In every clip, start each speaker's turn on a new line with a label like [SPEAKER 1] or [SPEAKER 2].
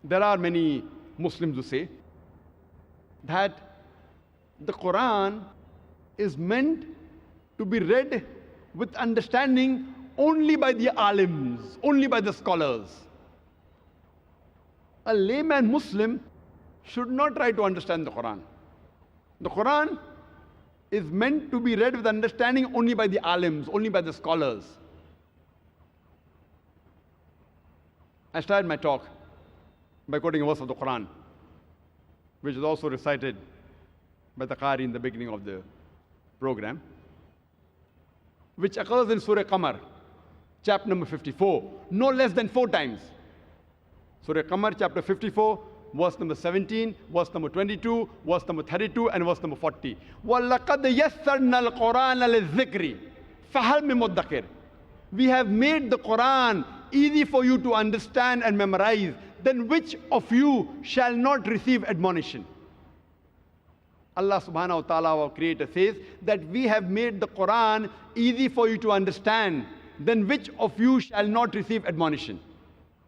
[SPEAKER 1] There are many Muslims who say that the Qur'an is meant to be read with understanding only by the alims, only by the scholars. A layman Muslim should not try to understand the Qur'an. The Qur'an is meant to be read with understanding only by the alims, only by the scholars. I started my talk by quoting a verse of the Qur'an, which is also recited by the Qari in the beginning of the program, which occurs in Surah Qamar, chapter number 54, no less than 4 times. Surah Qamar, chapter 54, verse number 17, verse number 22, verse number 32, and verse number 40. وَلَقَدْ يَسَّرْنَا الْقُرْآنَ لِلذِّكْرِ فَهَلْ مِن مُدَّكِرٍ. We have made the Qur'an easy for you to understand and memorize. Then which of you shall not receive admonition? Allah subhanahu wa ta'ala, our creator, says that we have made the Qur'an easy for you to understand. Then which of you shall not receive admonition?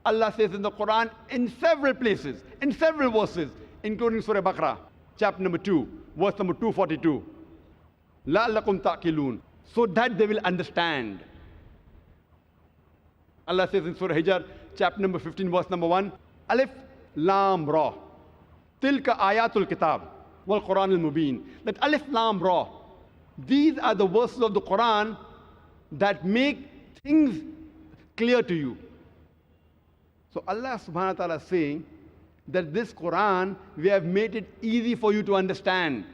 [SPEAKER 1] Allah says in the Qur'an in several places, in several verses, including Surah Baqarah, chapter number 2, verse number 242. لَعَلَّكُمْ تَعْقِلُونَ, so that they will understand. Allah says in Surah Hijr, chapter number 15, verse number 1, Alif Lam Ra, Tilka Ayatul Kitab, Wal Quran al Mubin. That Alif Lam Ra, these are the verses of the Quran that make things clear to you. So Allah subhanahu wa ta'ala is saying that this Quran, we have made it easy for you to understand.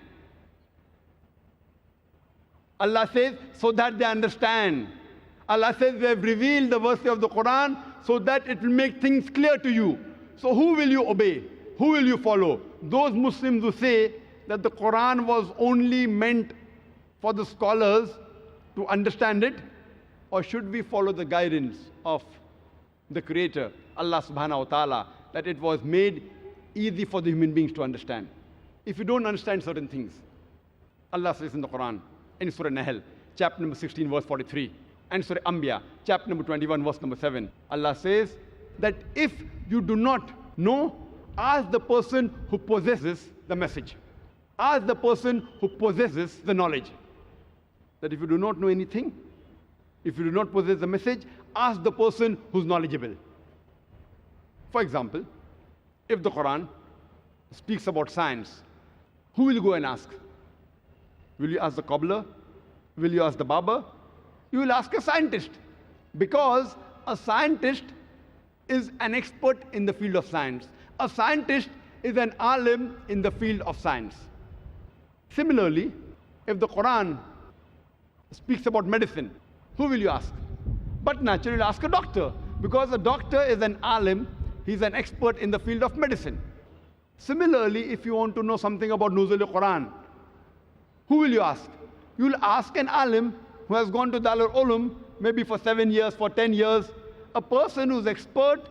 [SPEAKER 1] Allah says, so that they understand. Allah says, we have revealed the verses of the Quran so that it will make things clear to you. So who will you obey? Who will you follow? Those Muslims who say that the Quran was only meant for the scholars to understand it, or should we follow the guidance of the Creator, Allah subhanahu wa ta'ala, that it was made easy for the human beings to understand? If you don't understand certain things, Allah says in the Quran, in Surah Nahl, chapter number 16, verse 43, and Surah Anbiya, chapter number 21, verse number 7, Allah says that if you do not know, ask the person who possesses the message. Ask the person who possesses the knowledge. That if you do not know anything, if you do not possess the message, ask the person who's knowledgeable. For example, if the Quran speaks about science, who will you go and ask? Will you ask the cobbler? Will you ask the barber? You will ask a scientist, because a scientist is an expert in the field of science. A scientist is an alim in the field of science. Similarly, if the Quran speaks about medicine, who will you ask? But naturally, you'll ask a doctor, because a doctor is an alim, he's an expert in the field of medicine. Similarly, if you want to know something about Nuzul al-Quran, who will you ask? You will ask an alim who has gone to Darul Ulum, maybe for 7 years, for 10 years, a person who's expert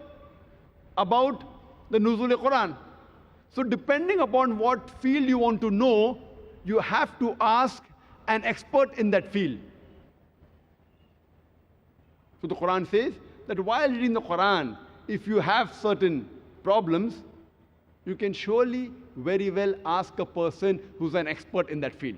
[SPEAKER 1] about the Nuzul al-Quran. So depending upon what field you want to know, you have to ask an expert in that field. So the Quran says that while reading the Quran, if you have certain problems, you can surely very well ask a person who's an expert in that field.